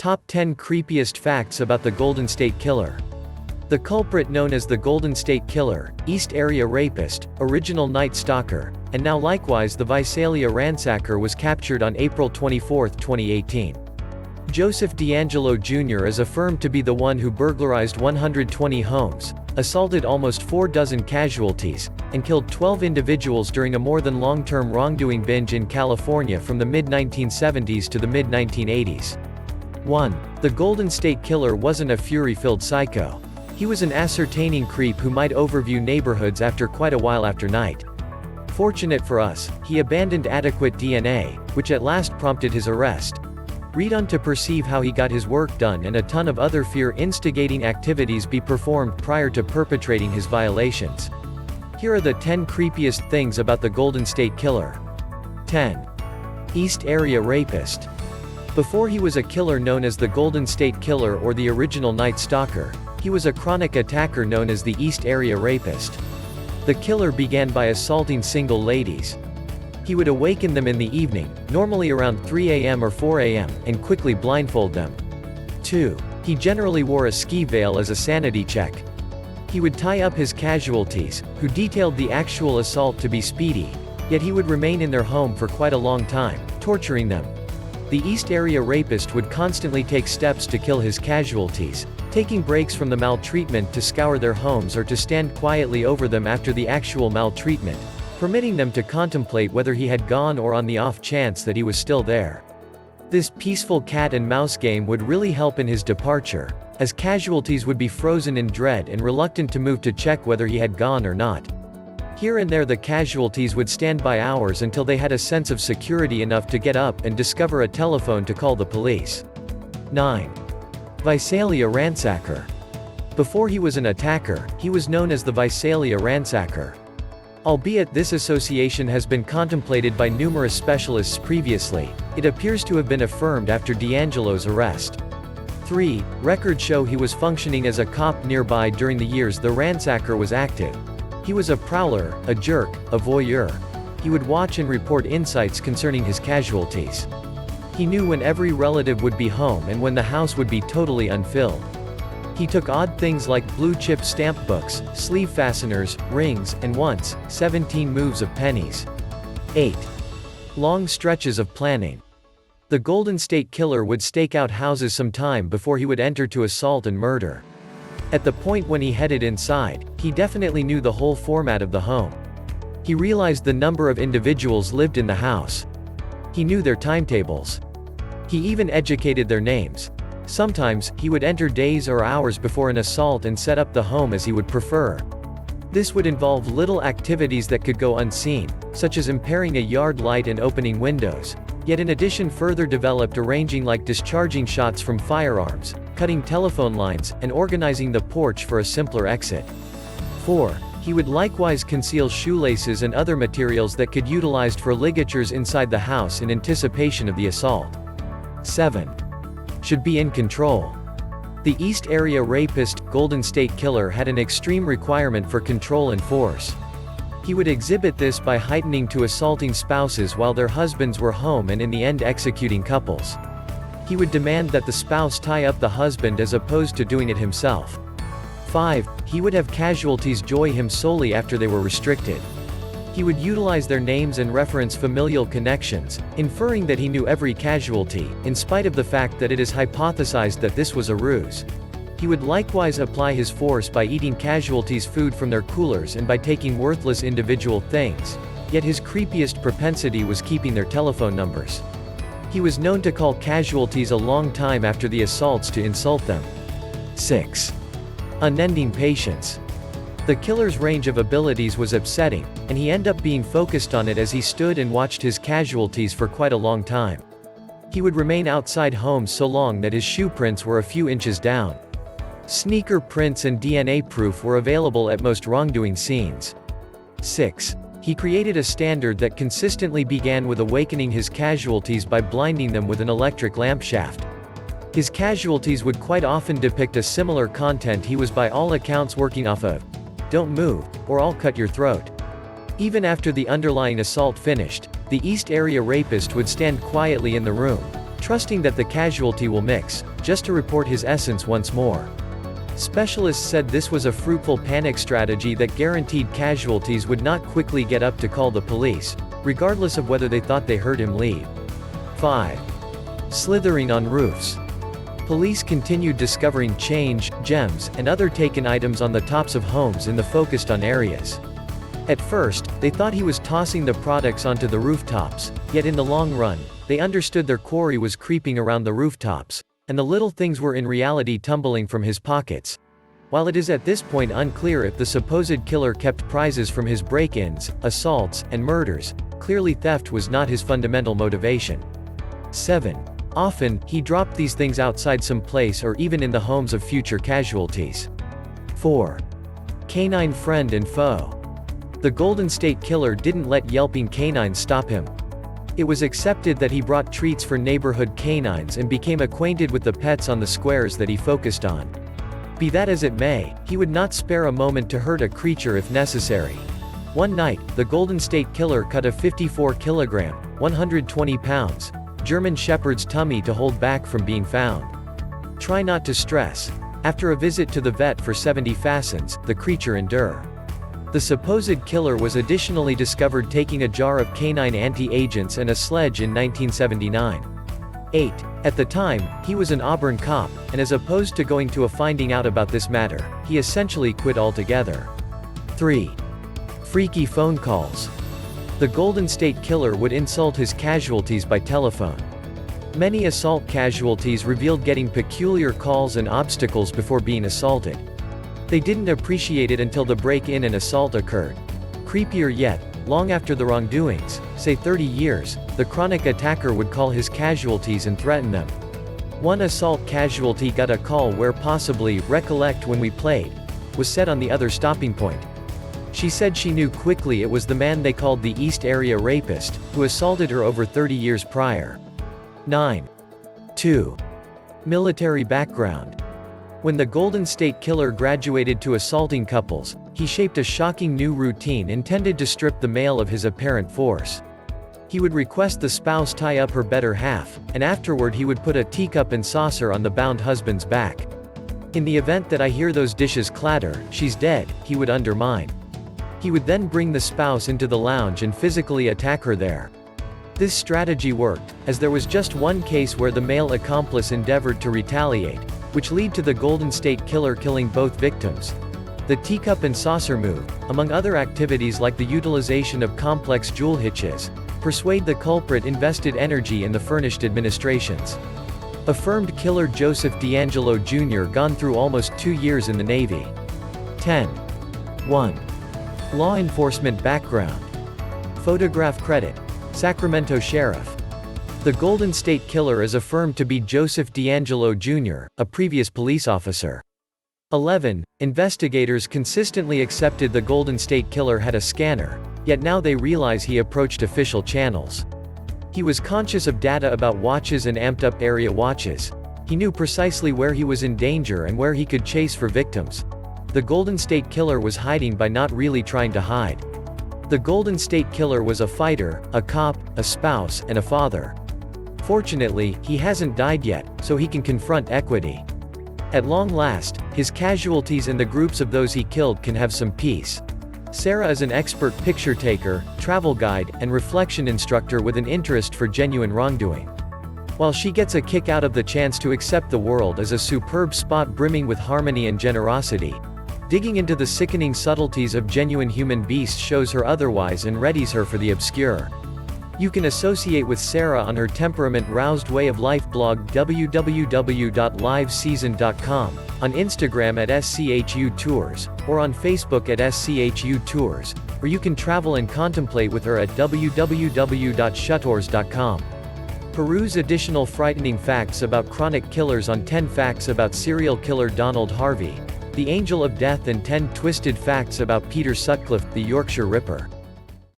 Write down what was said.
Top 10 Creepiest Facts About the Golden State Killer. The culprit known as the Golden State Killer, East Area Rapist, Original Night Stalker, and now likewise the Visalia Ransacker was captured on April 24, 2018. Joseph D'Angelo Jr. is affirmed to be the one who burglarized 120 homes, assaulted almost 4 dozen casualties, and killed 12 individuals during a more than long-term wrongdoing binge in California from the mid-1970s to the mid-1980s. 1. The Golden State Killer wasn't a fury-filled psycho. He was an ascertaining creep who might overview neighborhoods after quite a while after night. Fortunate for us, he abandoned adequate DNA, which at last prompted his arrest. Read on to perceive how he got his work done and a ton of other fear-instigating activities be performed prior to perpetrating his violations. Here are the 10 creepiest things about the Golden State Killer. 10. East Area Rapist. Before he was a killer known as the Golden State Killer or the Original Night Stalker, he was a chronic attacker known as the East Area Rapist. The killer began by assaulting single ladies. He would awaken them in the evening, normally around 3 a.m. or 4 a.m., and quickly blindfold them. 2. He generally wore a ski veil as a sanity check. He would tie up his casualties, who detailed the actual assault to be speedy, yet he would remain in their home for quite a long time, torturing them. The East Area Rapist would constantly take steps to kill his casualties, taking breaks from the maltreatment to scour their homes or to stand quietly over them after the actual maltreatment, permitting them to contemplate whether he had gone or on the off chance that he was still there. This peaceful cat and mouse game would really help in his departure, as casualties would be frozen in dread and reluctant to move to check whether he had gone or not. Here and there the casualties would stand by hours until they had a sense of security enough to get up and discover a telephone to call the police. 9. Visalia Ransacker. Before he was an attacker, he was known as the Visalia Ransacker. Albeit this association has been contemplated by numerous specialists previously, it appears to have been affirmed after D'Angelo's arrest. 3. Records show he was functioning as a cop nearby during the years the ransacker was active. He was a prowler, a jerk, a voyeur. He would watch and report insights concerning his casualties. He knew when every relative would be home and when the house would be totally unfilled. He took odd things like blue-chip stamp books, sleeve fasteners, rings, and once, 17 moves of pennies. 8. Long stretches of planning. The Golden State Killer would stake out houses some time before he would enter to assault and murder. At the point when he headed inside, he definitely knew the whole format of the home. He realized the number of individuals lived in the house. He knew their timetables. He even educated their names. Sometimes, he would enter days or hours before an assault and set up the home as he would prefer. This would involve little activities that could go unseen, such as impairing a yard light and opening windows, yet in addition further developed arranging like discharging shots from firearms, cutting telephone lines, and organizing the porch for a simpler exit. 4. He would likewise conceal shoelaces and other materials that could utilized for ligatures inside the house in anticipation of the assault. 7. Should be in control. The East Area Rapist, Golden State Killer had an extreme requirement for control and force. He would exhibit this by heightening to assaulting spouses while their husbands were home and in the end executing couples. He would demand that the spouse tie up the husband as opposed to doing it himself. 5. He would have casualties join him solely after they were restricted. He would utilize their names and reference familial connections, inferring that he knew every casualty, in spite of the fact that it is hypothesized that this was a ruse. He would likewise apply his force by eating casualties' food from their coolers and by taking worthless individual things, yet his creepiest propensity was keeping their telephone numbers. He was known to call casualties a long time after the assaults to insult them. 6. Unending patience. The killer's range of abilities was upsetting, and he ended up being focused on it as he stood and watched his casualties for quite a long time. He would remain outside homes so long that his shoe prints were a few inches down. Sneaker prints and DNA proof were available at most wrongdoing scenes. 6. He created a standard that consistently began with awakening his casualties by blinding them with an electric lamp shaft. His casualties would quite often depict a similar content he was by all accounts working off of. Don't move, or I'll cut your throat. Even after the underlying assault finished, the East Area Rapist would stand quietly in the room, trusting that the casualty will mix, just to report his essence once more. Specialists said this was a fruitful panic strategy that guaranteed casualties would not quickly get up to call the police, regardless of whether they thought they heard him leave. 5. Slithering on roofs. Police continued discovering change, gems, and other taken items on the tops of homes in the focused-on areas. At first, they thought he was tossing the products onto the rooftops, yet in the long run, they understood their quarry was creeping around the rooftops, and the little things were in reality tumbling from his pockets. While it is at this point unclear if the supposed killer kept prizes from his break-ins, assaults, and murders, clearly theft was not his fundamental motivation. 7. Often, he dropped these things outside some place or even in the homes of future casualties. 4. Canine friend and foe. The Golden State Killer didn't let yelping canines stop him. It was accepted that he brought treats for neighborhood canines and became acquainted with the pets on the squares that he focused on. Be that as it may, he would not spare a moment to hurt a creature if necessary. One night, the Golden State Killer cut a 54-kilogram, 120-pounds, German Shepherd's tummy to hold back from being found. Try not to stress. After a visit to the vet for 70 facets, the creature endure. The supposed killer was additionally discovered taking a jar of canine anti-agents and a sledge in 1979. 8. At the time, he was an Auburn cop, and as opposed to going to a finding out about this matter, he essentially quit altogether. 3. Freaky phone calls. The Golden State Killer would insult his casualties by telephone. Many assault casualties revealed getting peculiar calls and obstacles before being assaulted. They didn't appreciate it until the break-in and assault occurred. Creepier yet, long after the wrongdoings, say 30 years, the chronic attacker would call his casualties and threaten them. One assault casualty got a call where possibly, recollect when we played, was set on the other stopping point. She said she knew quickly it was the man they called the East Area Rapist, who assaulted her over 30 years prior. 9. 2. Military background. When the Golden State Killer graduated to assaulting couples, he shaped a shocking new routine intended to strip the male of his apparent force. He would request the spouse tie up her better half, and afterward he would put a teacup and saucer on the bound husband's back. In the event that I hear those dishes clatter, she's dead, he would undermine. He would then bring the spouse into the lounge and physically attack her there. This strategy worked, as there was just one case where the male accomplice endeavored to retaliate, which led to the Golden State Killer killing both victims. The teacup and saucer move, among other activities like the utilization of complex jewel hitches, persuade the culprit invested energy in the furnished administrations. Affirmed killer Joseph D'Angelo Jr. gone through almost 2 years in the Navy. 10. 1. Law enforcement background. Photograph credit. Sacramento Sheriff. The Golden State Killer is affirmed to be Joseph D'Angelo Jr., a previous police officer. 11. Investigators consistently accepted the Golden State Killer had a scanner, yet now they realize he approached official channels. He was conscious of data about watches and amped up area watches. He knew precisely where he was in danger and where he could chase for victims. The Golden State Killer was hiding by not really trying to hide. The Golden State Killer was a fighter, a cop, a spouse, and a father. Fortunately, he hasn't died yet, so he can confront equity. At long last, his casualties and the groups of those he killed can have some peace. Sarah is an expert picture taker, travel guide, and reflection instructor with an interest for genuine wrongdoing. While she gets a kick out of the chance to accept the world as a superb spot brimming with harmony and generosity, digging into the sickening subtleties of genuine human beasts shows her otherwise and readies her for the obscure. You can associate with Sarah on her temperament-roused way of life blog www.liveseason.com, on Instagram at SCHU Tours, or on Facebook at SCHU Tours, or you can travel and contemplate with her at www.shutours.com. Peruse additional frightening facts about chronic killers on 10 Facts About Serial Killer Donald Harvey, The Angel of Death and 10 Twisted Facts About Peter Sutcliffe, the Yorkshire Ripper.